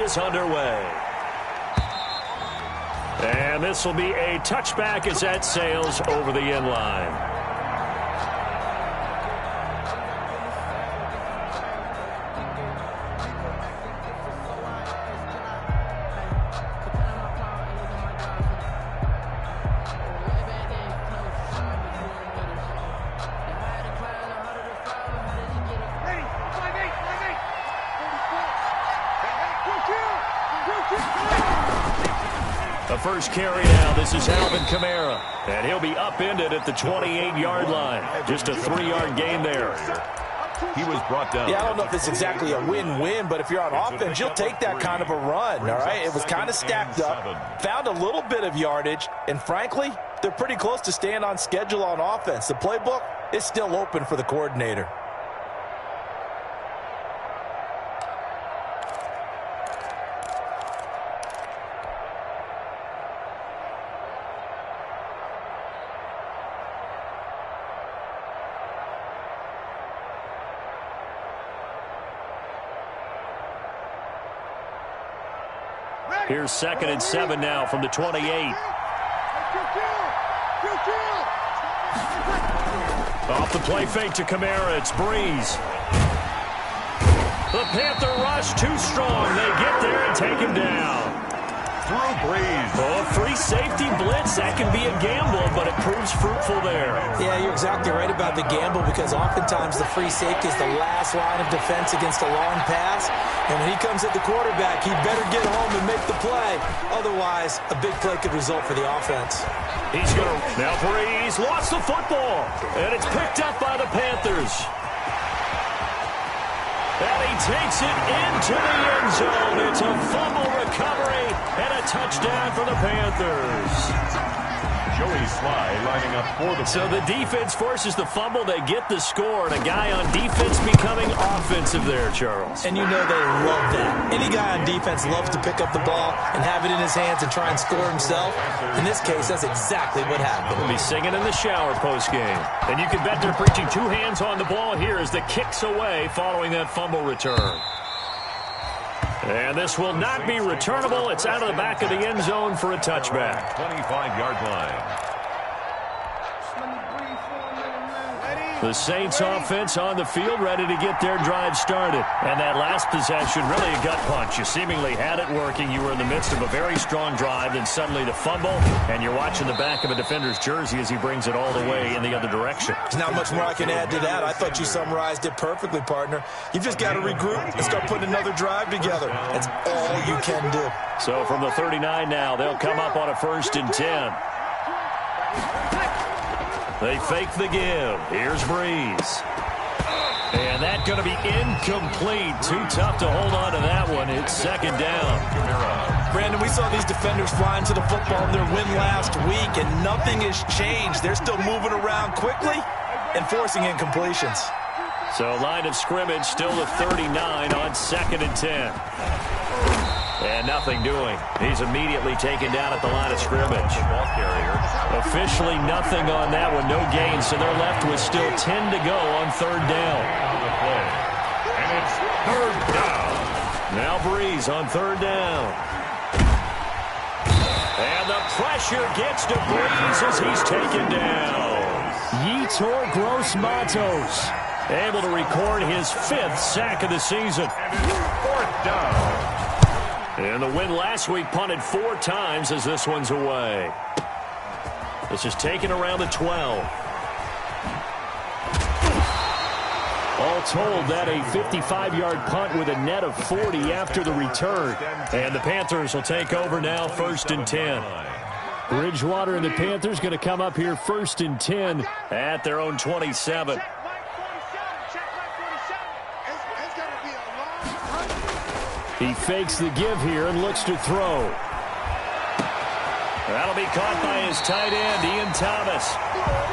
is underway. And this will be a touchback as that sails over the end line. The first carry now, this is Alvin Kamara, and he'll be upended at the 28-yard line. Just a 3-yard gain there. He was brought down. Yeah, I don't know if it's exactly a win-win, but if you're on offense, you'll take that kind of a run, all right? It was kind of stacked up, found a little bit of yardage, and frankly, they're pretty close to staying on schedule on offense. The playbook is still open for the coordinator. Here's 2nd and 7 now from the 28. Off the play fake to Kamara, it's Breeze. The Panther rush too strong. They get there and take him down. Through Breeze. Oh, free safety blitz. That can be a gamble, but it proves fruitful there. Yeah, you're exactly right about the gamble because oftentimes the free safety is the last line of defense against a long pass. And when he comes at the quarterback, he better get home and make the play. Otherwise, a big play could result for the offense. He's going to... Now Breeze lost the football. And it's picked up by the Panthers. And he takes it into the end zone. It's a fumble recovery and a touchdown for the Panthers. Joey Sly lining up for the... So the defense forces the fumble. They get the score, and a guy on defense becoming offensive there, Charles. And you know they love that. Any guy on defense loves to pick up the ball and have it in his hands and try and score himself. In this case, that's exactly what happened. He'll be singing in the shower post-game. And you can bet they're preaching two hands on the ball here as the kick's away following that fumble return. And this will not be returnable. It's out of the back of the end zone for a touchback. 25-yard line. The Saints offense on the field, ready to get their drive started. And that last possession, really a gut punch. You seemingly had it working. You were in the midst of a very strong drive, then suddenly the fumble, and you're watching the back of a defender's jersey as he brings it all the way in the other direction. There's not much more I can add to that. I thought you summarized it perfectly, partner. You've just got to regroup and start putting another drive together. That's all you can do. So from the 39 now, they'll come up on a 1st and 10. They fake the give. Here's Breeze. And that's going to be incomplete. Too tough to hold on to that one. It's 2nd down. Brandon, we saw these defenders flying to the football in their win last week, and nothing has changed. They're still moving around quickly and forcing incompletions. So line of scrimmage still the 39 on 2nd and 10. And nothing doing. He's immediately taken down at the line of scrimmage. Ball carrier. Officially nothing on that one. No gain, so they're left with still 10 to go on 3rd down. On the play. And it's 3rd down. Now Breeze on 3rd down. And the pressure gets to Breeze as he's taken down. Yetur Gross-Matos able to record his 5th sack of the season. And it's 4th down. And the win last week punted 4 times as this one's away. This is taken around the 12. All told, that a 55-yard punt with a net of 40 after the return. And the Panthers will take over now, 1st and 10. Bridgewater and the Panthers going to come up here 1st and 10 at their own 27. He fakes the give here and looks to throw. That'll be caught by his tight end, Ian Thomas.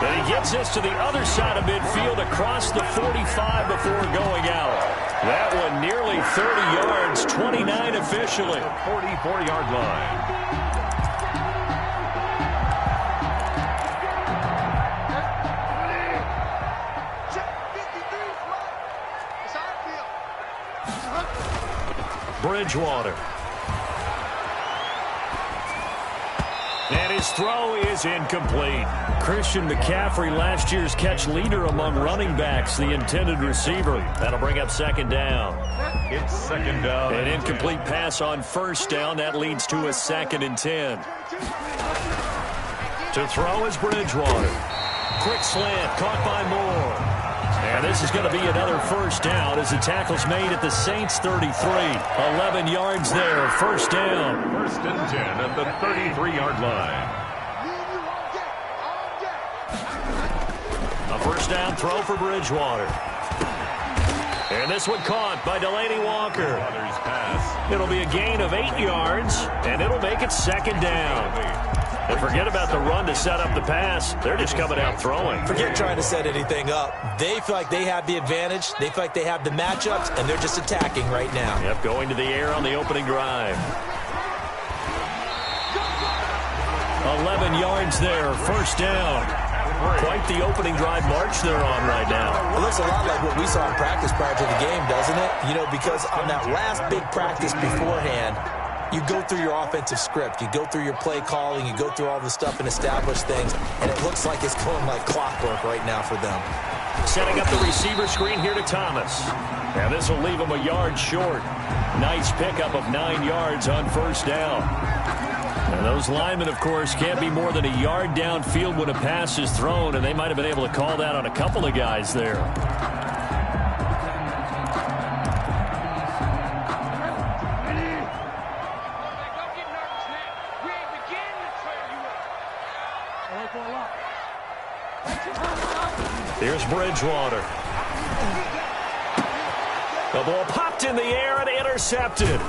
And he gets this to the other side of midfield across the 45 before going out. That one nearly 30 yards, 29 officially. 44-yard line. Bridgewater. And his throw is incomplete. Christian McCaffrey, last year's catch leader among running backs, the intended receiver. That'll bring up second down. It's second down. An incomplete pass on first down. That leads to a 2nd and 10. To throw is Bridgewater. Quick slant, caught by Moore. And this is going to be another first down as the tackle's made at the Saints 33. 11 yards there, first down. 1st and 10 at the 33-yard line. A first down throw for Bridgewater. And this one caught by Delaney Walker. It'll be a gain of 8 yards, and it'll make it second down. And forget about the run to set up the pass. They're just coming out throwing. Forget trying to set anything up. They feel like they have the advantage. They feel like they have the matchups, and they're just attacking right now. Yep, going to the air on the opening drive. 11 yards there, first down. Quite the opening drive march they're on right now. It looks a lot like what we saw in practice prior to the game, doesn't it? You know, because on that last big practice beforehand, you go through your offensive script. You go through your play calling. You go through all the stuff and establish things. And it looks like it's going like clockwork right now for them. Setting up the receiver screen here to Thomas. And this will leave him a yard short. Nice pickup of 9 yards on first down. And those linemen, of course, can't be more than a yard downfield when a pass is thrown. And they might have been able to call that on a couple of guys there. Here's Bridgewater. The ball popped in the air and intercepted.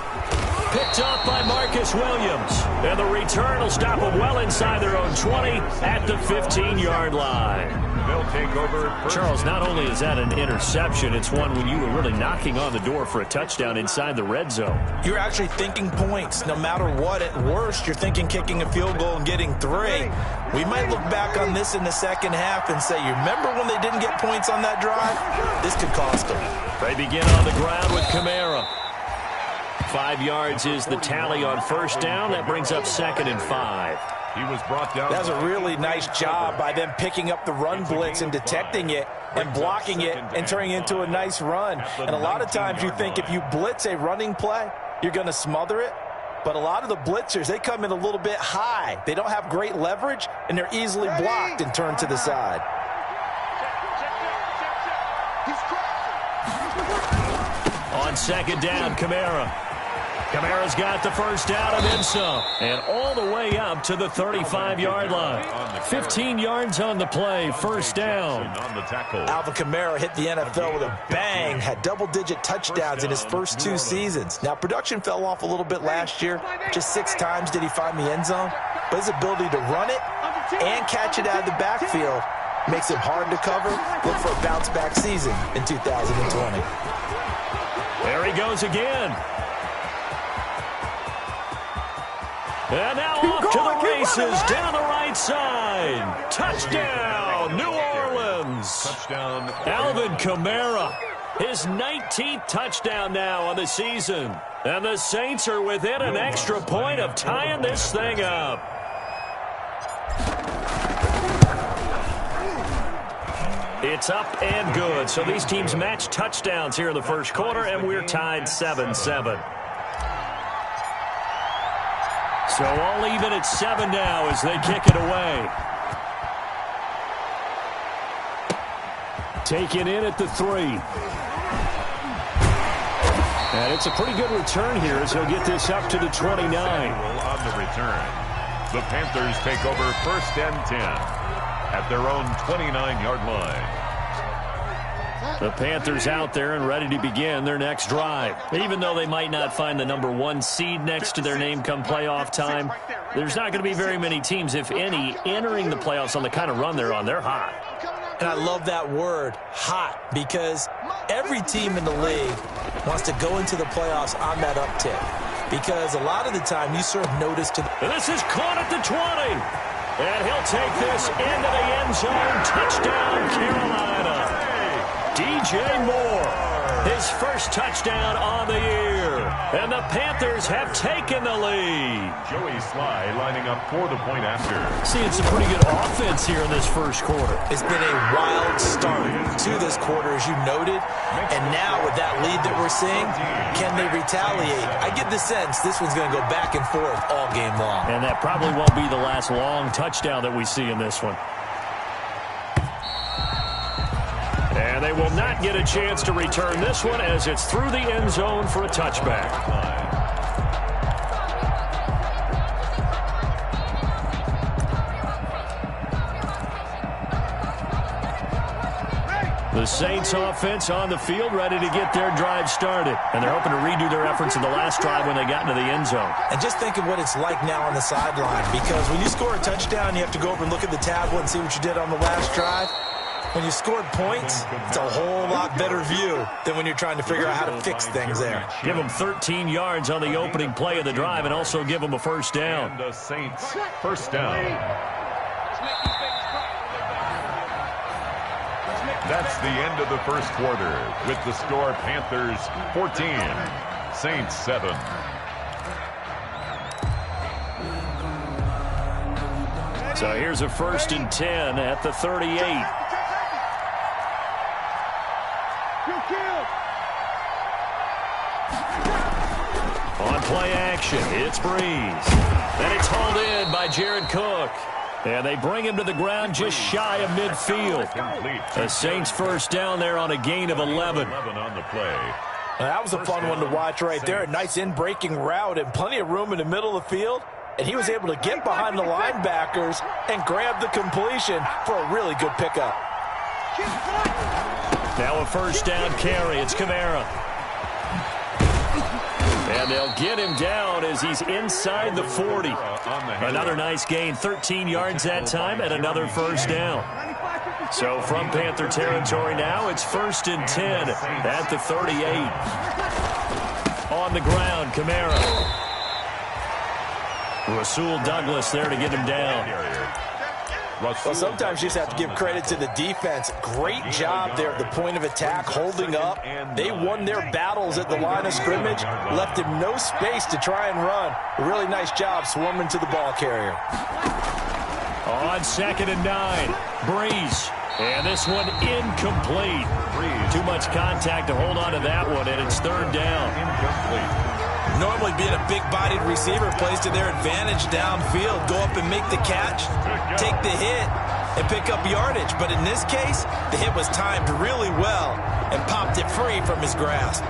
Picked up by Marcus Williams. And the return will stop them well inside their own 20 at the 15-yard line. They'll take over. Charles, not only is that an interception, it's one when you were really knocking on the door for a touchdown inside the red zone. You're actually thinking points. No matter what, at worst, you're thinking kicking a field goal and getting 3. We might look back on this in the second half and say, you remember when they didn't get points on that drive? This could cost them. They begin on the ground with Kamara. 5 yards is the tally on first down. That brings up 2nd and 5. He was brought down. That was a really nice job by them picking up the run blitz and detecting it and blocking it and turning it into a nice run. And a lot of times you think if you blitz a running play, you're going to smother it. But a lot of the blitzers, they come in a little bit high. They don't have great leverage, and they're easily blocked and turned to the side. On second down, Kamara. Kamara's got the first down and then some. And all the way up to the 35-yard line. 15 yards on the play, first down. Alvin Kamara hit the NFL with a bang, had double-digit touchdowns in his first 2 seasons. Now, production fell off a little bit last year. Just 6 times did he find the end zone. But his ability to run it and catch it out of the backfield makes him hard to cover. Look for a bounce-back season in 2020. There he goes again. And now off to the races down the right side. Touchdown, New Orleans. Touchdown. Alvin Kamara, his 19th touchdown now on the season. And the Saints are within an extra point of tying this thing up. It's up and good. So these teams match touchdowns here in the first quarter, and we're tied 7-7. So all even at 7 now as they kick it away. Taken in at the 3. And it's a pretty good return here as he'll get this up to the 29. On the return, the Panthers take over 1st and 10 at their own 29-yard line. The Panthers out there and ready to begin their next drive. Even though they might not find the number 1 seed next to their name come playoff time, there's not going to be very many teams, if any, entering the playoffs on the kind of run they're on. They're hot. And I love that word, hot, because every team in the league wants to go into the playoffs on that uptick. Because a lot of the time you serve notice to... This is caught at the 20. And he'll take this into the end zone. Touchdown, Carolina. DJ Moore, his first touchdown on the year. And the Panthers have taken the lead. Joey Sly lining up for the point after. Seeing some pretty good offense here in this first quarter. It's been a wild start to this quarter, as you noted. And now with that lead that we're seeing, can they retaliate? I get the sense this one's going to go back and forth all game long. And that probably won't be the last long touchdown that we see in this one. And they will not get a chance to return this one as it's through the end zone for a touchback. The Saints offense on the field, ready to get their drive started. And they're hoping to redo their efforts in the last drive when they got into the end zone. And just think of what it's like now on the sideline, because when you score a touchdown, you have to go over and look at the tablet and see what you did on the last drive. When you scored points, it's a whole lot better view than when you're trying to figure out how to fix things there. Give them 13 yards on the opening play of the drive and also give them a first down. And the Saints first down. That's the end of the first quarter with the score Panthers 14, Saints 7. So here's a 1st and 10 at the 38. On play action, it's Breeze. And it's hauled in by Jared Cook. And they bring him to the ground just shy of midfield. The Saints first down there on a gain of 11. 11 on the play. That was a fun one to watch right there. A nice in-breaking route and plenty of room in the middle of the field. And he was able to get behind the linebackers and grab the completion for a really good pickup. Now a first down carry. It's Kamara. And they'll get him down as he's inside the 40. Another nice gain, 13 yards that time, and another first down. So from Panther territory now, it's 1st and 10 at the 38. On the ground, Kamara. Rasul Douglas there to get him down. Well, sometimes you just have to give credit to the defense. Great job there at the point of attack, holding up. They won their battles at the line of scrimmage, left him no space to try and run. A really nice job swarming to the ball carrier. On 2nd and 9, Breeze. And this one incomplete. Too much contact to hold on to that one, and it's 3rd down. Incomplete. Normally being a big-bodied receiver plays to their advantage downfield. Go up and make the catch, take the hit, and pick up yardage. But in this case, the hit was timed really well and popped it free from his grasp.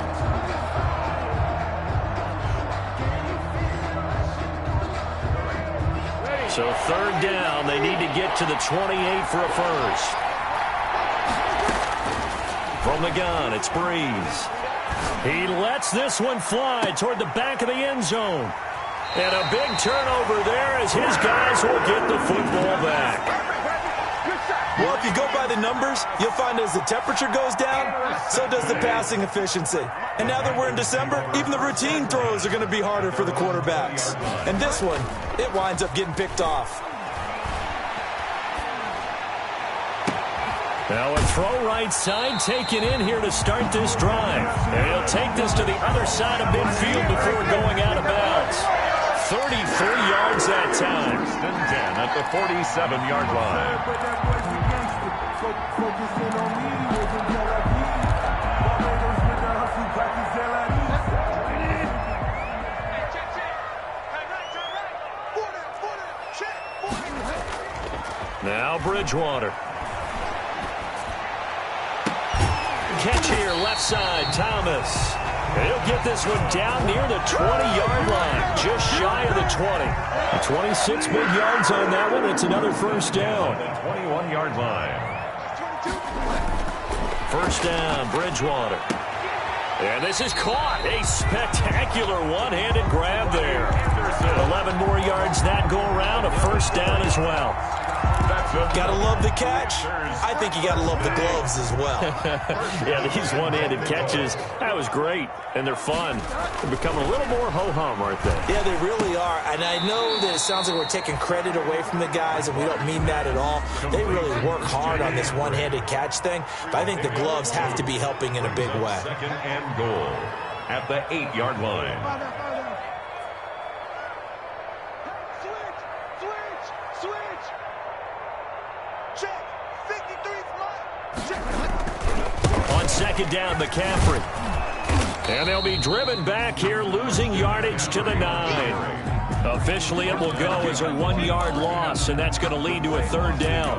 So 3rd down, they need to get to the 28 for a first. From the gun, it's Breeze. He lets this one fly toward the back of the end zone. And a big turnover there as his guys will get the football back. Well, if you go by the numbers, you'll find as the temperature goes down, so does the passing efficiency. And now that we're in December, even the routine throws are going to be harder for the quarterbacks. And this one, it winds up getting picked off. Now a throw right side taken in here to start this drive. And he'll take this to the other side of midfield before going out of bounds. 33 yards that time. 1st and 10 at the 47-yard line. Now Bridgewater. Catch here, left side, Thomas. And he'll get this one down near the 20-yard line, just shy of the 20. 26 big yards on that one. It's another first down. 21-yard line. First down, Bridgewater. And this is caught. A spectacular one-handed grab there. 11 more yards that go around, a first down as well. Gotta love the catch. I think you gotta love the gloves as well. Yeah, these one-handed catches, that was great, and they're fun. They're becoming a little more ho-hum, aren't they? Yeah, they really are, and I know that it sounds like we're taking credit away from the guys, and we don't mean that at all. They really work hard on this one-handed catch thing, but I think the gloves have to be helping in a big way. 2nd and goal. at the 8-yard line. Switch. Check. 53 On second down, McCaffrey. And they'll be driven back here, losing yardage to the 9. Officially, it will go as a 1-yard loss, and that's going to lead to a 3rd down.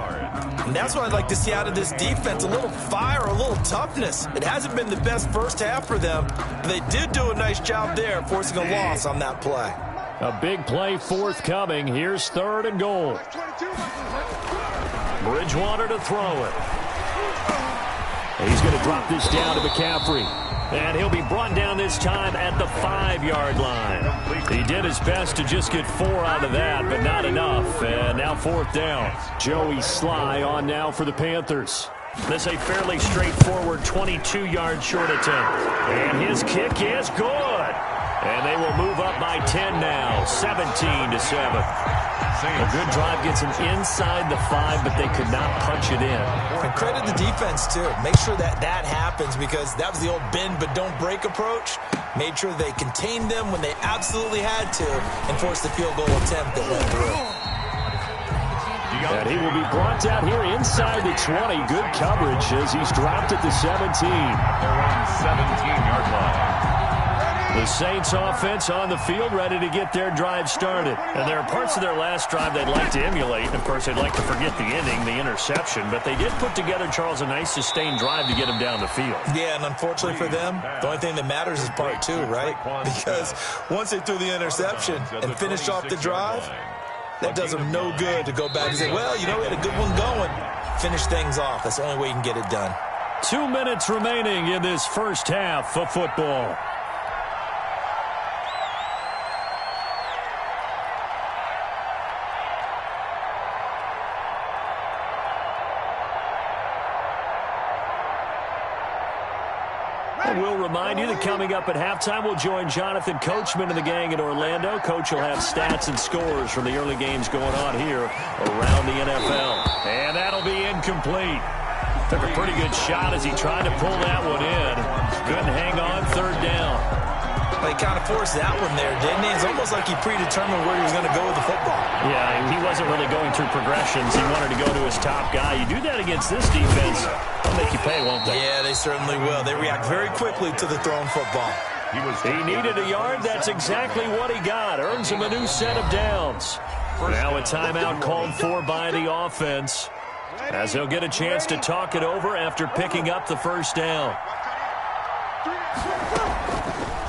And that's what I'd like to see out of this defense, a little fire, a little toughness. It hasn't been the best first half for them. They did do a nice job there, forcing a loss on that play. A big play forthcoming. Here's 3rd and goal. Bridgewater to throw it. He's going to drop this down to McCaffrey. And he'll be brought down this time at the 5-yard line. He did his best to just get 4 out of that, but not enough. And now 4th down. Joey Sly on now for the Panthers. This is a fairly straightforward 22-yard short attempt. And his kick is good. And they will move up by 10 now, 17-7. A good drive gets him inside the 5, but they could not punch it in. And credit the defense, too. Make sure that happens, because that was the old bend but don't break approach. Made sure they contained them when they absolutely had to and forced the field goal attempt that went through. And he will be brought down here inside the 20. Good coverage as he's dropped at the 17. Their own 17-yard line. The Saints offense on the field, ready to get their drive started. And there are parts of their last drive they'd like to emulate. Of course, they'd like to forget the ending, the interception. But they did put together, Charles, a nice sustained drive to get them down the field. Yeah, and unfortunately for them, the only thing that matters is part 2, right? Because once they threw the interception and finished off the drive, that does them no good to go back and say, well, you know, we had a good one going. Finish things off. That's the only way you can get it done. 2 minutes remaining in this first half of football. We'll remind you that coming up at halftime, we'll join Jonathan Coachman and the gang in Orlando. Coach will have stats and scores from the early games going on here around the NFL. And that'll be incomplete. Took a pretty good shot as he tried to pull that one in. Couldn't hang on, 3rd down. Well, he kind of forced that one there, didn't he? It's almost like he predetermined where he was going to go with the football. Yeah, he wasn't really going through progressions. He wanted to go to his top guy. You do that against this defense, they'll make you pay, won't they? Yeah, they certainly will. They react very quickly to the thrown football. He needed a yard. That's exactly what he got. Earns him a new set of downs. Now a timeout called for by the offense, as he'll get a chance to talk it over after picking up the 1st down.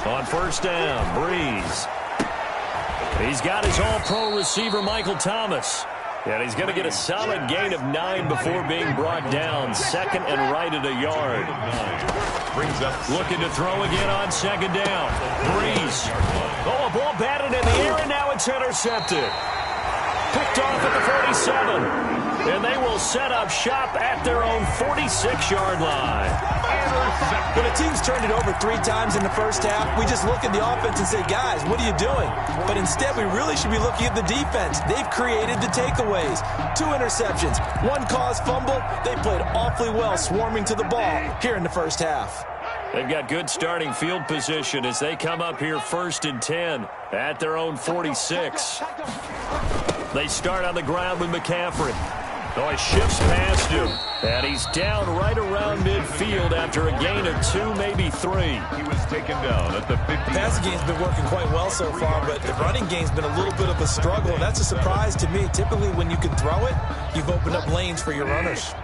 On 1st down, Breeze. He's got his all-pro receiver, Michael Thomas. And he's going to get a solid gain of 9 before being brought down. 2nd and right at a yard. Looking to throw again on 2nd down. Breeze. Oh, a ball batted in the air, and now it's intercepted. Picked off at the 47. And they will set up shop at their own 46-yard line. When a team's turned it over 3 times in the first half, we just look at the offense and say, guys, what are you doing? But instead, we really should be looking at the defense. They've created the takeaways. 2 interceptions, 1 caused fumble. They played awfully well swarming to the ball here in the first half. They've got good starting field position as they come up here 1st and 10 at their own 46. They start on the ground with McCaffrey. Oh, he shifts past him, and he's down right around midfield after a gain of 2, maybe 3. He was taken down at the 50. The passing game's been working quite well so far, but the running game's been a little bit of a struggle, and that's a surprise to me. Typically, when you can throw it, you've opened up lanes for your runners.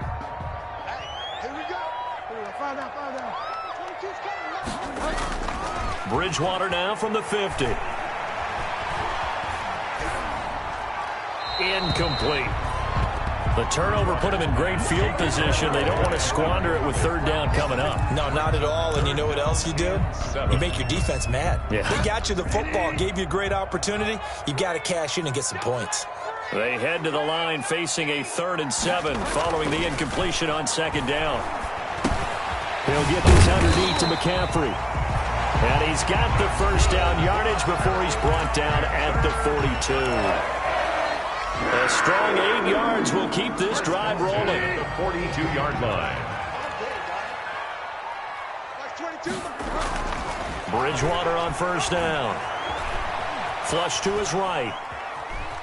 Bridgewater now from the 50. Incomplete. The turnover put him in great field position. They don't want to squander it with 3rd down coming up. No, not at all. And you know what else you do? You make your defense mad. Yeah. They got you the football, gave you a great opportunity. You got to cash in and get some points. They head to the line facing a 3rd and 7 following the incompletion on 2nd down. He'll get this underneath to McCaffrey. And he's got the 1st down yardage before he's brought down at the 42. A strong 8 yards will keep this drive rolling. The 42-yard line. Bridgewater on first down. Flush to his right.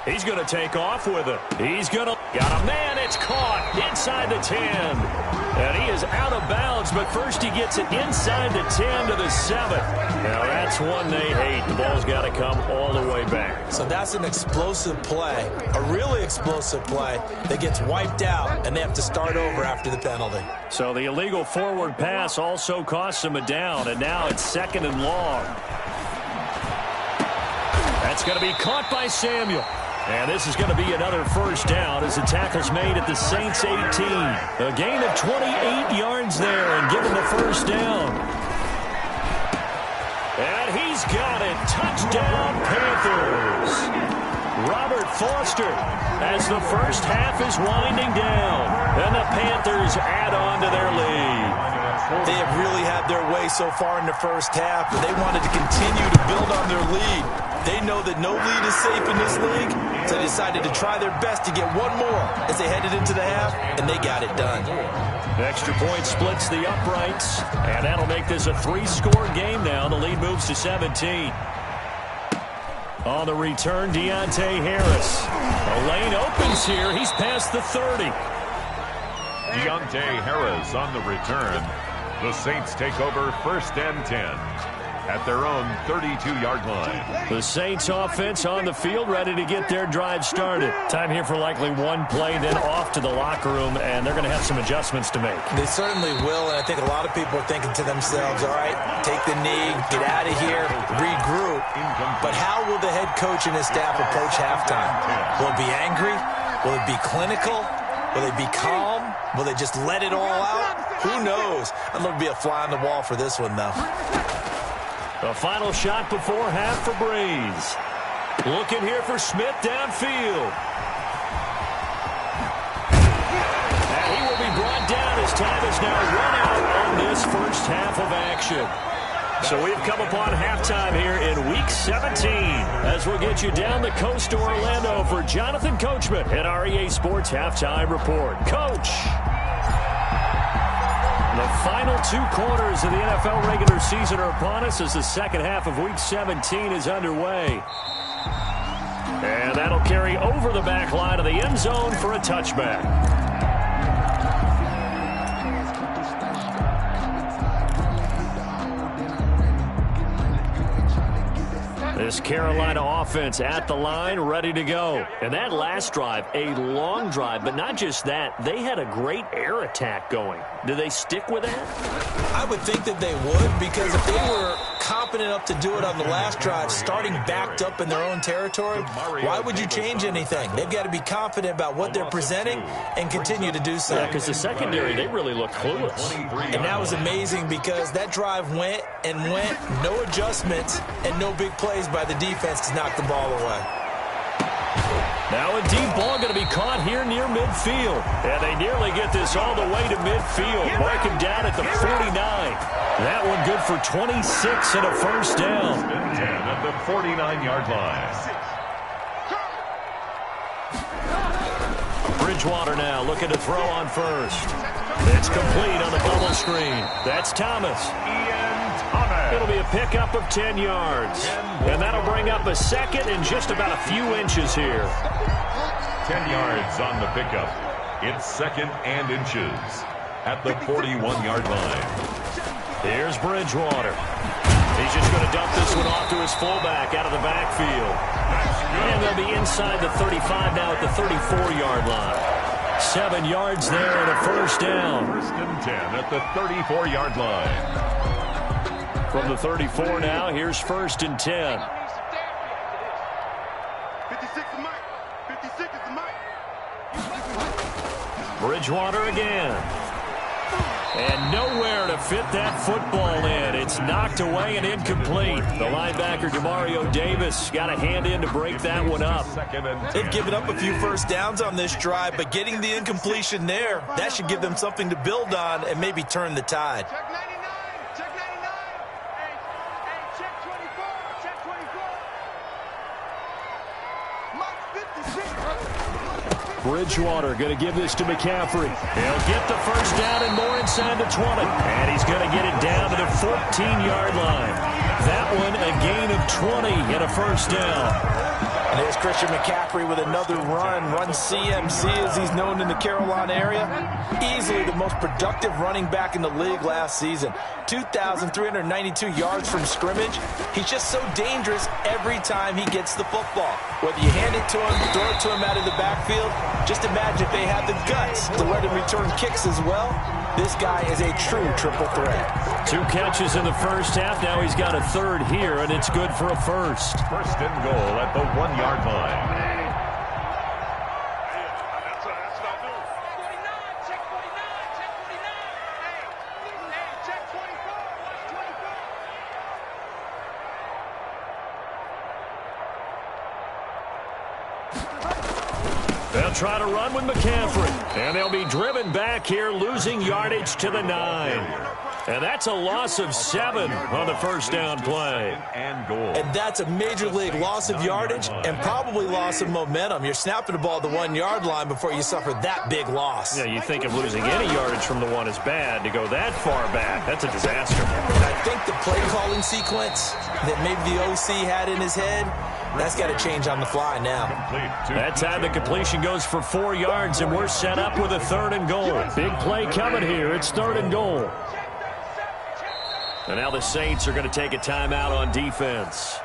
He's going to take off with it. He's going to... Got a man. It's caught inside the 10. And he is out of bounds, but first he gets it inside the 10 to the 7. Now that's one they hate. The ball's got to come all the way back. So that's an explosive play, a really explosive play that gets wiped out, and they have to start over after the penalty. So the illegal forward pass also costs him a down, and now it's 2nd and long. That's going to be caught by Samuel. And this is going to be another first down as the tackle's made at the Saints 18. A gain of 28 yards there and given the first down. And he's got it. Touchdown, Panthers. Robert Foster as the first half is winding down. And the Panthers add on to their lead. They have really had their way so far in the first half, but they wanted to continue to build on their lead. They know that no lead is safe in this league, so they decided to try their best to get one more as they headed into the half, and they got it done. Extra point splits the uprights, and that'll make this a 3-score game now. The lead moves to 17. On the return, Deontay Harris. The lane opens here. He's past the 30. Deontay Harris on the return. The Saints take over 1st and 10 at their own 32-yard line. The Saints offense on the field, ready to get their drive started. Time here for likely one play, then off to the locker room, and they're going to have some adjustments to make. They certainly will, and I think a lot of people are thinking to themselves, all right, take the knee, get out of here, regroup. But how will the head coach and his staff approach halftime? Will it be angry? Will it be clinical? Will they be calm? Will they just let it all out? Who knows? I'd love to be a fly on the wall for this one, though. The final shot before half for Breeze. Looking here for Smith downfield. And he will be brought down as time is now run out on this first half of action. So we've come upon halftime here in Week 17 as we'll get you down the coast to Orlando for Jonathan Coachman at our EA Sports Halftime Report. Coach! The final 2 quarters of the NFL regular season are upon us as the second half of Week 17 is underway. And that'll carry over the back line of the end zone for a touchback. This Carolina offense at the line, ready to go. And that last drive, a long drive, but not just that. They had a great air attack going. Do they stick with that? I would think that they would, because if they were competent enough to do it on the last drive, starting backed up in their own territory, why would you change anything? They've got to be confident about what they're presenting and continue to do so. Yeah, because the secondary, they really looked clueless. And that was amazing because that drive went and went, no adjustments and no big plays by the defense to knock the ball away. Now a deep ball going to be caught here near midfield. And they nearly get this all the way to midfield. Mark him down at the 49. That one good for 26 and a first down. 10 at the 49-yard line. Bridgewater now looking to throw on first. It's complete on the bubble screen. That's Thomas. It'll be a pickup of 10 yards. And that'll bring up a second and just about a few inches here. 10 yards on the pickup. It's 2nd and inches at the 41-yard line. Here's Bridgewater. He's just going to dump this one off to his fullback out of the backfield. And they'll be inside the 35 now at the 34-yard line. 7 yards there and a first down. 1st and 10 at the 34-yard line. From the 34 now, here's 1st and 10. 56 is Mike. 56 is Mike. Bridgewater again. And nowhere to fit that football in. It's knocked away and incomplete. The linebacker, Demario Davis, got a hand in to break that one up. They've given up a few first downs on this drive, but getting the incompletion there, that should give them something to build on and maybe turn the tide. Check 99. Check 99. Hey, check 24. Check 24. Mike 56. Bridgewater going to give this to McCaffrey. He'll get the first down and more inside the 20. And he's going to get it down to the 14-yard line. That one a gain of 20 and a first down. And there's Christian McCaffrey with another run CMC as he's known in the Carolina area. Easily the most productive running back in the league last season. 2,392 yards from scrimmage. He's just so dangerous every time he gets the football. Whether you hand it to him, throw it to him out of the backfield, just imagine if they had the guts to let him return kicks as well. This guy is a true triple threat. 2 catches in the first half. Now he's got a third here, and it's good for a first. First and goal at the 1-yard line. They'll try to run with McCaffrey. And they'll be driven back here, losing yardage to the 9. And that's a loss of 7 on the first down play. And that's a major league loss of yardage and probably loss of momentum. You're snapping the ball at the 1-yard line before you suffer that big loss. Yeah, you think of losing any yardage from the 1 is bad. To go that far back, that's a disaster. And I think the play calling sequence that maybe the OC had in his head, that's got to change on the fly now. That time the completion goes for 4 yards, and we're set up with a 3rd and goal. Big play coming here. It's 3rd and goal. And now the Saints are going to take a timeout on defense.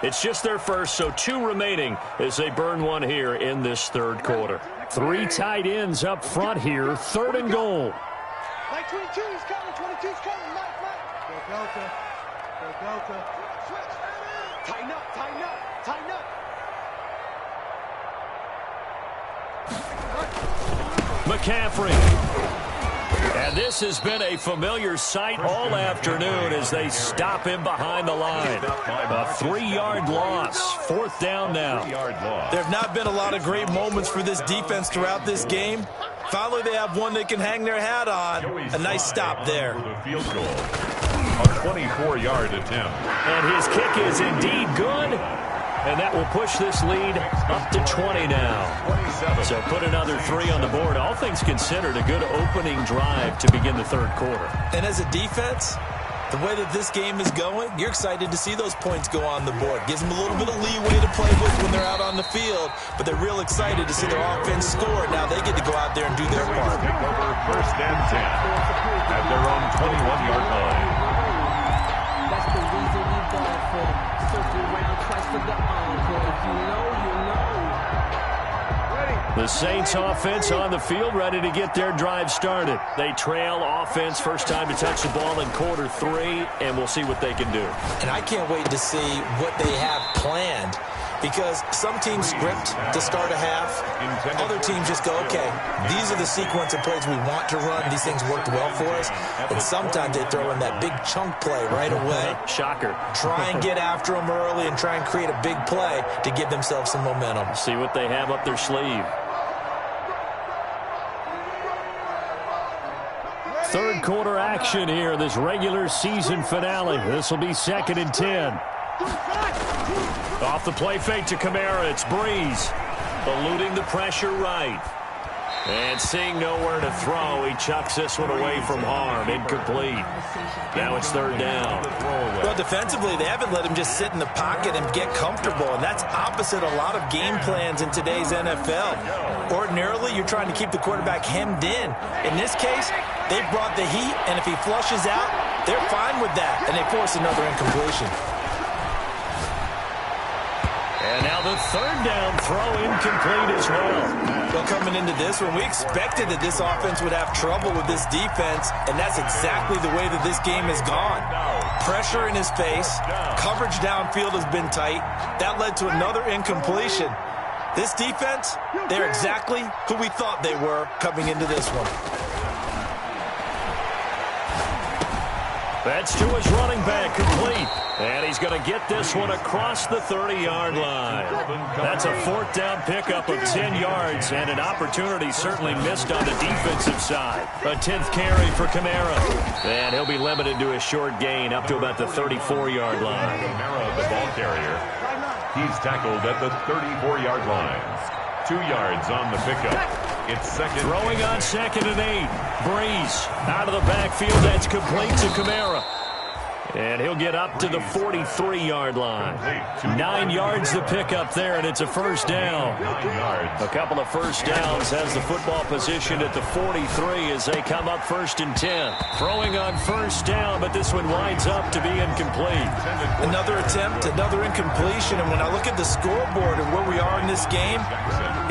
It's just their first, so 2 remaining as they burn 1 here in this 3rd quarter. 3 tight ends up front here. 3rd and goal. Mike 22 is coming. 22's coming. Mike. Go Delta. Go Delta. Switch. Tighten up. Tighten up. Tighten up. McCaffrey. And this has been a familiar sight all afternoon as they stop him behind the line. A 3-yard loss. 4th down now. There have not been a lot of great moments for this defense throughout this game. Finally, they have one they can hang their hat on. A nice stop there. Field goal. A 24-yard attempt. And his kick is indeed good. And that will push this lead up to 20 now. So put another 3 on the board. All things considered, a good opening drive to begin the 3rd quarter. And as a defense, the way that this game is going, you're excited to see those points go on the board. Gives them a little bit of leeway to play with when they're out on the field, but they're real excited to see their offense score. Now they get to go out there and do their part. Take over 1st and 10 at their own 21-yard line. That's the reason we ball for them. Circle around twice for the encore. If you know, you know. The Saints offense on the field, ready to get their drive started. They trail offense, first time to touch the ball in quarter 3, and we'll see what they can do. And I can't wait to see what they have planned, because some teams script to start a half. Other teams just go, okay, these are the sequence of plays we want to run. These things worked well for us. And sometimes they throw in that big chunk play right away. Shocker. Try and get after them early and try and create a big play to give themselves some momentum. See what they have up their sleeve. 3rd quarter action here, this regular season finale. This will be 2nd and 10. Off the play fake to Kamara, it's Breeze. Eluding the pressure right. And seeing nowhere to throw, he chucks this one away from harm. Incomplete. Now it's 3rd down. Well, defensively, they haven't let him just sit in the pocket and get comfortable, and that's opposite a lot of game plans in today's NFL. Ordinarily, you're trying to keep the quarterback hemmed in. In this case, they've brought the heat, and if he flushes out, they're fine with that, and they force another incompletion. And now the 3rd down throw incomplete as well. Well, coming into this one, we expected that this offense would have trouble with this defense, and that's exactly the way that this game has gone. Pressure in his face, coverage downfield has been tight. That led to another incompletion. This defense, they're exactly who we thought they were coming into this one. That's to his running back, complete. And he's going to get this one across the 30-yard line. That's a 4th down pickup of 10 yards and an opportunity certainly missed on the defensive side. A 10th carry for Kamara. And he'll be limited to a short gain up to about the 34-yard line. Kamara, the ball carrier. He's tackled at the 34-yard line. 2 yards on the pickup. It's 2nd. Throwing on 2nd and 8. Breeze out of the backfield. That's complete to Kamara. And he'll get up to the 43-yard line. 9 yards to pick up there, and it's a first down. A couple of first downs has the football position at the 43 as they come up 1st and 10. Throwing on first down, but this one winds up to be incomplete. Another attempt, another incompletion, and when I look at the scoreboard and where we are in this game,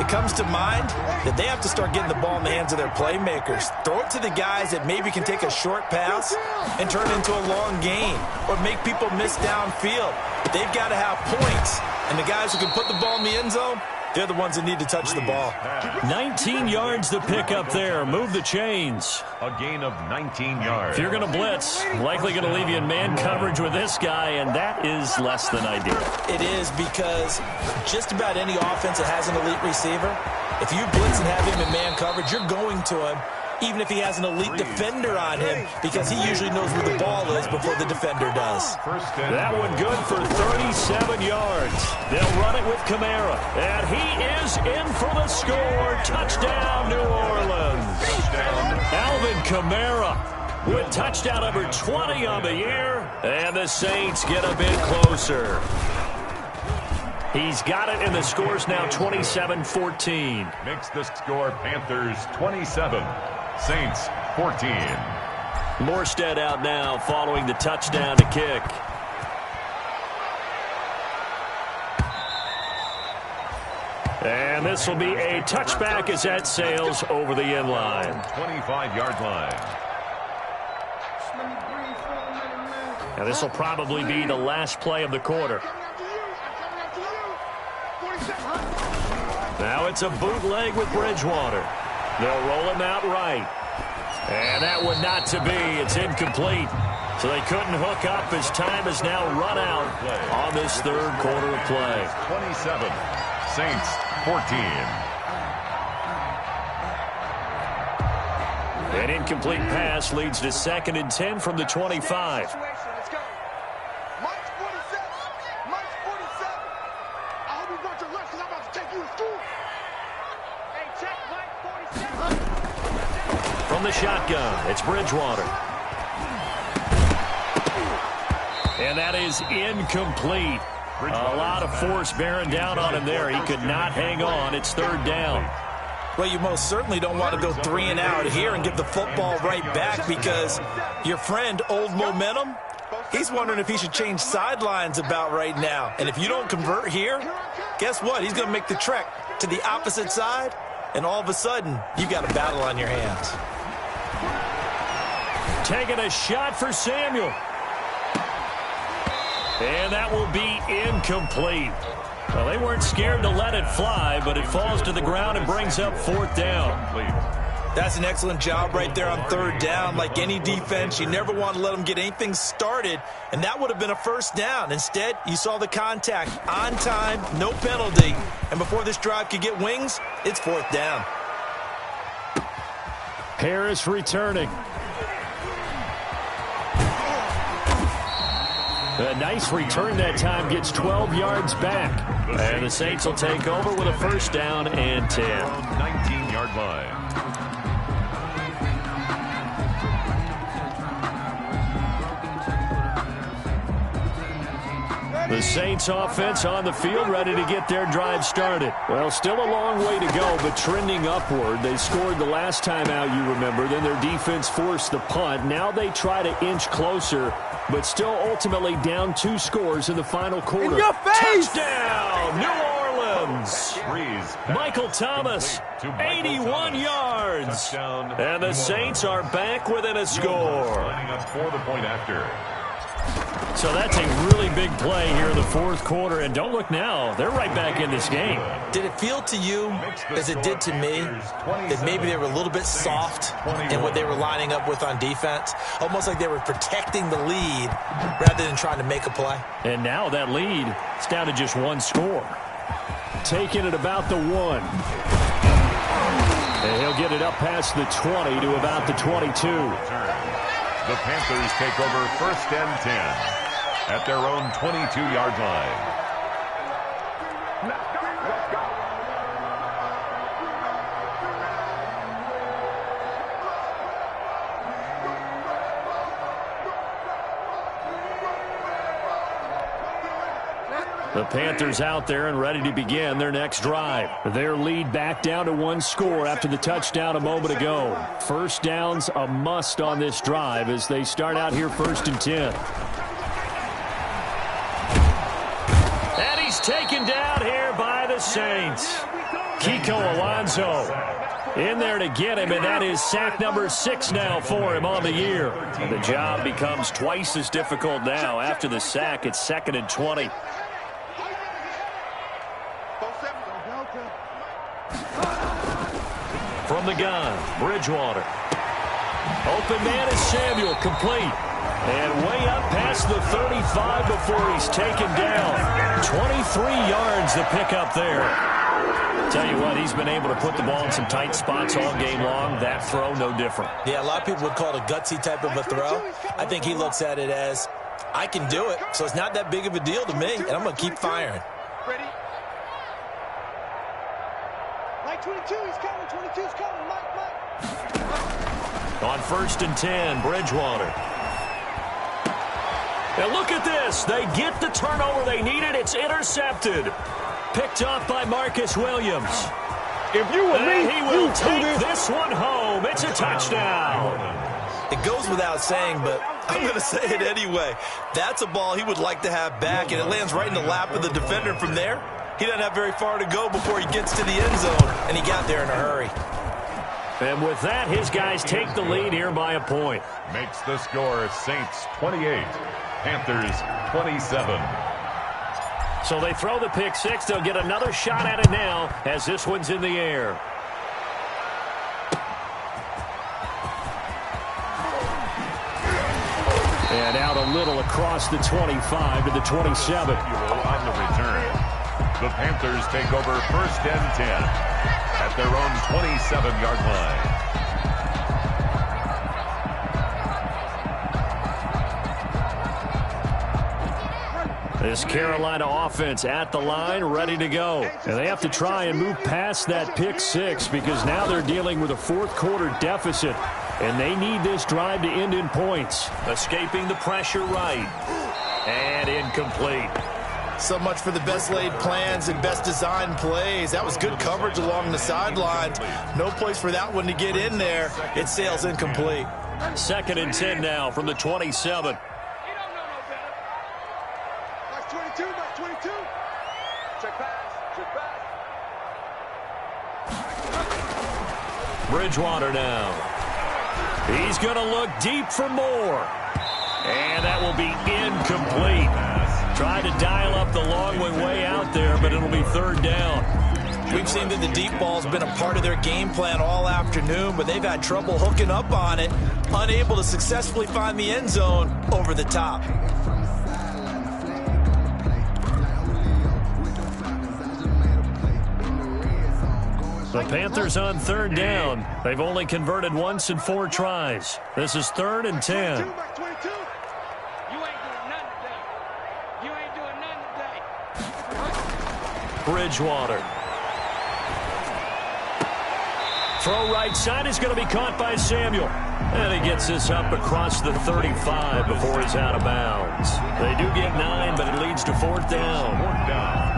it comes to mind that they have to start getting the ball in the hands of their playmakers. Throw it to the guys that maybe can take a short pass and turn it into a long gain or make people miss downfield. They've got to have points, and the guys who can put the ball in the end zone, they're the ones that need to touch the ball. 19 yards to pick up there. Move the chains. A gain of 19 yards. If you're going to blitz, likely going to leave you in man coverage with this guy, and that is less than ideal. It is, because just about any offense that has an elite receiver, if you blitz and have him in man coverage, you're going to him, even if he has an elite defender on him, because he usually knows where the ball is before the defender does. That one good for 37 yards. They'll run it with Kamara, and he is in for the score. Touchdown, New Orleans. Alvin Kamara with touchdown number 20 on the year, and the Saints get a bit closer. He's got it, and the score's now 27-14. Makes the score Panthers 27. Saints 14. Morstead out now following the touchdown to kick. And this will be a touchback as that sails over the end line. 25-yard line. Now this will probably be the last play of the quarter. Now it's a bootleg with Bridgewater. They'll roll him out right. And that one not to be. It's incomplete. So they couldn't hook up as time has now run out on this third quarter of play. 27. Saints 14. An incomplete pass leads to 2nd and 10 from the 25. From the shotgun, it's Bridgewater. And that is incomplete. A lot of force bearing down on him there. He could not hang on. It's 3rd down. Well, you most certainly don't want to go 3 and out here and give the football right back, because your friend, Old Momentum, he's wondering if he should change sidelines about right now. And if you don't convert here, guess what? He's going to make the trek to the opposite side, and all of a sudden, you got a battle on your hands. Taking a shot for Samuel. And that will be incomplete. Well, they weren't scared to let it fly, but it falls to the ground and brings up 4th down. That's an excellent job right there on 3rd down. Like any defense, you never want to let them get anything started, and that would have been a 1st down. Instead, you saw the contact on time, no penalty, and before this drive could get wings, it's 4th down. Harris returning. A nice return that time, gets 12 yards back. And the Saints will take over with a 1st down and 10. 19-yard line. The Saints offense on the field, ready to get their drive started. Well, still a long way to go, but trending upward. They scored the last time out, you remember. Then their defense forced the punt. Now they try to inch closer, but still ultimately down 2 scores in the final quarter. In your face! Touchdown, New Orleans! Michael Thomas, 81 yards. And the Saints are back within a score. Lining up for the point after. So that's a really big play here in the 4th quarter. And don't look now, they're right back in this game. Did it feel to you, as it did to me, that maybe they were a little bit soft in what they were lining up with on defense? Almost like they were protecting the lead rather than trying to make a play. And now that lead is down to just 1 score. Taking it about the 1. And he'll get it up past the 20 to about the 22. The Panthers take over 1st and 10 at their own 22-yard line. The Panthers out there and ready to begin their next drive. Their lead back down to 1 score after the touchdown a moment ago. First down's a must on this drive as they start out here 1st and 10. And he's taken down here by the Saints. Kiko Alonso in there to get him, and that is sack number 6 now for him on the year. And the job becomes twice as difficult now. After the sack, it's 2nd and 20. From the gun, Bridgewater. Open man is Samuel, complete. And way up past the 35 before he's taken down. 23 yards the pickup there. Tell you what, he's been able to put the ball in some tight spots all game long. That throw, no different. Yeah, a lot of people would call it a gutsy type of a throw. I think he looks at it as, I can do it, so it's not that big of a deal to me, and I'm going to keep firing. Ready? Mike 22, he's coming. 22's coming. Mike. On 1st and 10, Bridgewater. Now look at this. They get the turnover they needed. It's intercepted. Picked off by Marcus Williams. If you were me, he will take this one home. It's a touchdown. It goes without saying, but I'm going to say it anyway. That's a ball he would like to have back, and it lands right in the lap of the defender. From there, he doesn't have very far to go before he gets to the end zone, and he got there in a hurry. And with that, his guys take the lead here by a point. Makes the score Saints 28, Panthers 27. So they throw the pick 6. They'll get another shot at it now as this one's in the air. And out a little across the 25 to the 27. On the return, the Panthers take over 1st and 10 at their own 27-yard line. This Carolina offense at the line, ready to go. And they have to try and move past that pick 6 because now they're dealing with a 4th quarter deficit. And they need this drive to end in points. Escaping the pressure right. And incomplete. So much for the best laid plans and best designed plays. That was good coverage along the sideline. No place for that one to get in there. It sails incomplete. 2nd and 10 now from the 27. Bridgewater now. He's going to look deep for more. And that will be incomplete. Tried to dial up the long one way out there, but it'll be 3rd down. We've seen that the deep ball's been a part of their game plan all afternoon, but they've had trouble hooking up on it, unable to successfully find the end zone over the top. The Panthers on 3rd down. They've only converted once in 4 tries. This is 3rd and 10. Bridgewater. Throw right side is going to be caught by Samuel. And he gets this up across the 35 before he's out of bounds. They do get 9, but it leads to 4th down. 4th down.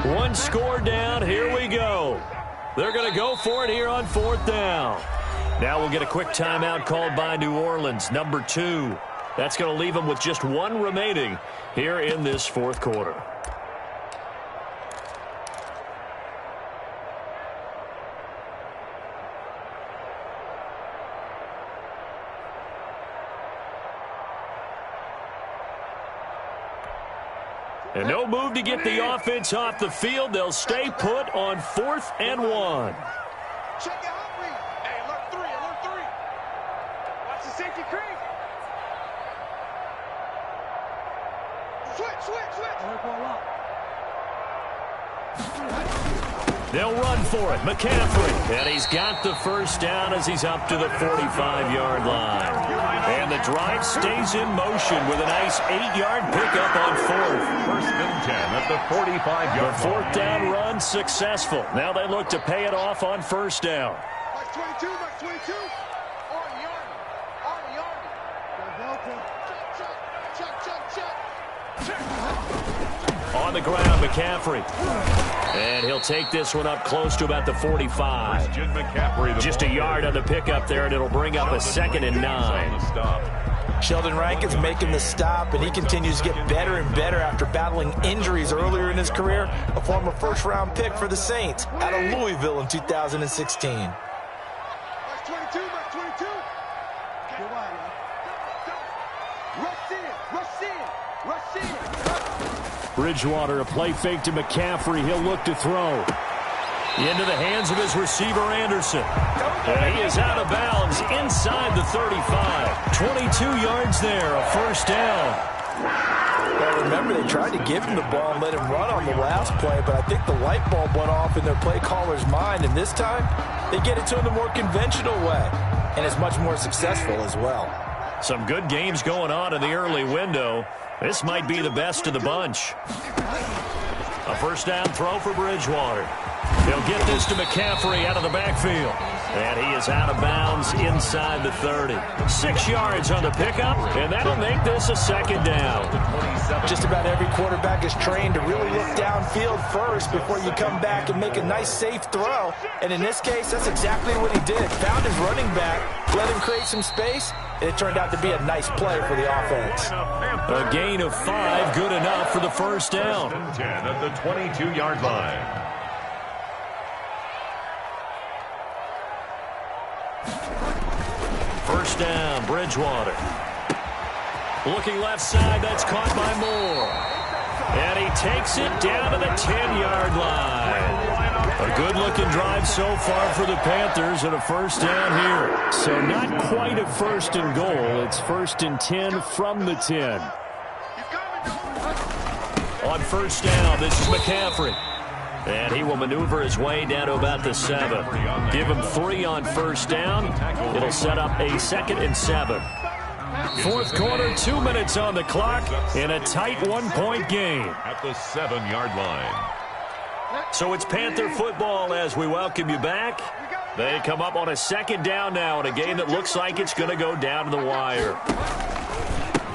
One score down. Here we go. They're going to go for it here on 4th down. Now we'll get a quick timeout called by New Orleans, number 2. That's going to leave them with just 1 remaining here in this 4th quarter. And no move to get the offense off the field. They'll stay put on 4th and 1. Check it out, read. Hey, alert 3, alert 3. Watch the safety creep. Switch. They'll run for it. McCaffrey. And he's got the first down as he's up to the 45-yard line. And the drive stays in motion with a nice 8-yard pickup on fourth. First and 10 at the 45-yard The fourth down run successful. Now they look to pay it off on first down. Mark 22, Mark 22. On the Army. On the Army. Delta. Check. On the ground, McCaffrey. And he'll take this one up close to about the 45. Just a yard on the pickup there, and it'll bring up a 2nd and 9. Sheldon Rankins making the stop, and he continues to get better and better after battling injuries earlier in his career. A former first-round pick for the Saints out of Louisville in 2016. Mark 22, Mark 22. Rush in. Bridgewater, a play fake to McCaffrey. He'll look to throw. Into the hands of his receiver, Anderson. And he is out of bounds inside the 35. 22 yards there, a first down. Well, remember, they tried to give him the ball and let him run on the last play, but I think the light bulb went off in their play caller's mind, and this time they get it to him the more conventional way, and it's much more successful as well. Some good games going on in the early window. This might be the best of the bunch. A first down throw for Bridgewater. They'll get this to McCaffrey out of the backfield. And he is out of bounds inside the 30. 6 yards on the pickup, and that'll make this a 2nd down. Just about every quarterback is trained to really look downfield first before you come back and make a nice, safe throw. And in this case, that's exactly what he did. Found his running back, let him create some space, and it turned out to be a nice play for the offense. A gain of 5, good enough for the first down. 10 at the 22-yard line. First down, Bridgewater. Looking left side, that's caught by Moore. And he takes it down to the 10-yard line. A good-looking drive so far for the Panthers, and a first down here. So not quite a first and goal. It's 1st and 10 from the 10. On first down, this is McCaffrey. And he will maneuver his way down to about the 7. Give him 3 on first down. It'll set up a 2nd and 7. Fourth quarter, 2 minutes on the clock in a tight 1-point game. At the 7-yard line. So it's Panther football as we welcome you back. They come up on a 2nd down now in a game that looks like it's going to go down to the wire.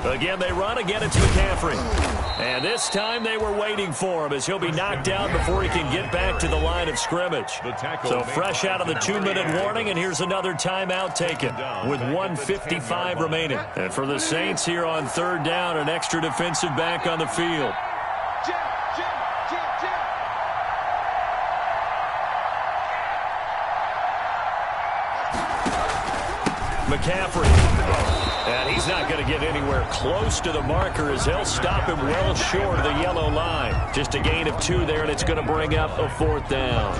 Again, they run. Again, it's McCaffrey. And this time they were waiting for him as he'll be knocked down before he can get back to the line of scrimmage. So fresh out of the 2-minute warning, and here's another timeout taken with 1:55 remaining. And for the Saints here on 3rd down, an extra defensive back on the field. McCaffrey. And he's not going to get anywhere close to the marker as they'll stop him well short of the yellow line. Just a gain of 2 there, and it's going to bring up a 4th down.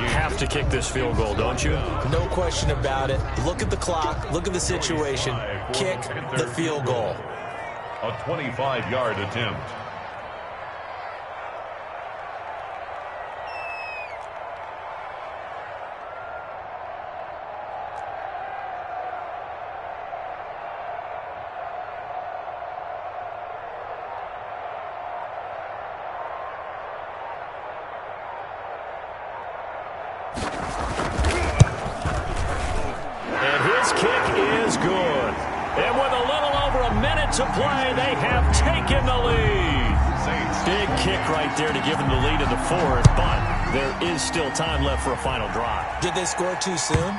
You have to kick this field goal, don't you? No question about it. Look at the clock. Look at the situation. Kick the field goal. A 25-yard attempt. To play, they have taken the lead. Big kick right there to give them the lead in the 4th, but there is still time left for a final drive. Did they score too soon?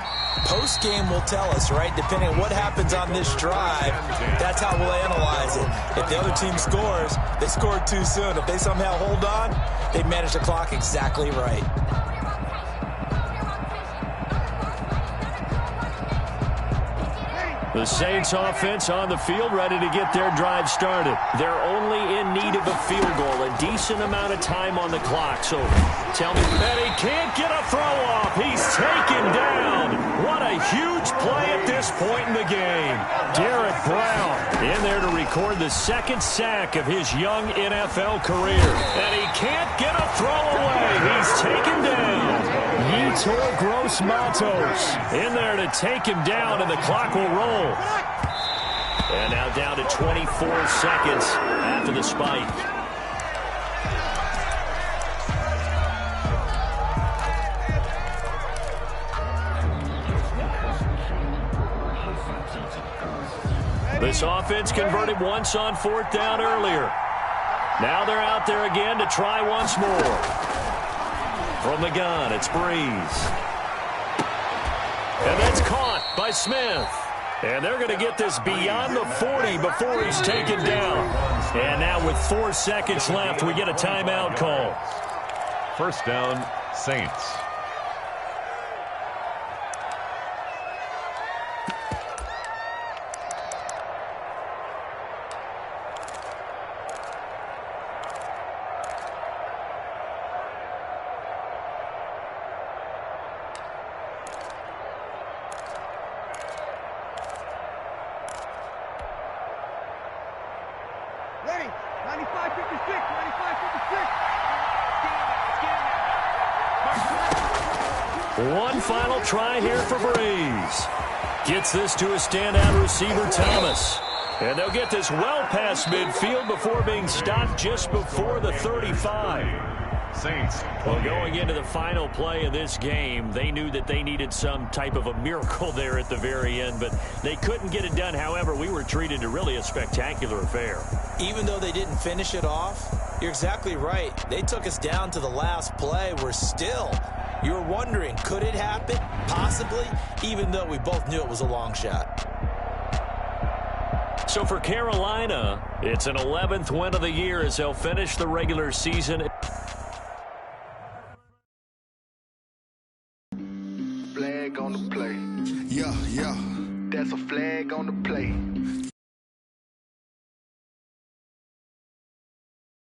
Post-game will tell us, right? Depending on what happens on this drive, that's how we'll analyze it. If the other team scores, they scored too soon. If they somehow hold on, they manage the clock exactly right. The Saints offense on the field, ready to get their drive started. They're only in need of a field goal, a decent amount of time on the clock. So tell me that he can't get a throw off. He's taken down. What a a huge play at this point in the game. Derek Brown in there to record the second sack of his young NFL career. And he can't get a throw away. He's taken down. Yetur Gross-Matos in there to take him down, and the clock will roll. And now down to 24 seconds after the spike. This offense converted once on fourth down earlier. Now they're out there again to try once more. From the gun, it's Breeze. And that's caught by Smith. And they're going to get this beyond the 40 before he's taken down. And now with 4 seconds left, we get a timeout call. First down, Saints. Ready? 95-56, 95-56. One final try here for Breeze. Gets this to a standout receiver, Thomas. And they'll get this well past midfield before being stopped just before the 35. Saints. Well, going into the final play of this game, they knew that they needed some type of a miracle there at the very end, but they couldn't get it done. However, we were treated to really a spectacular affair. Even though they didn't finish it off, you're exactly right. They took us down to the last play. You were wondering, could it happen? Possibly, even though we both knew it was a long shot. So for Carolina, it's an 11th win of the year as they'll finish the regular season. Flag on the play. Yeah. That's a flag on the play.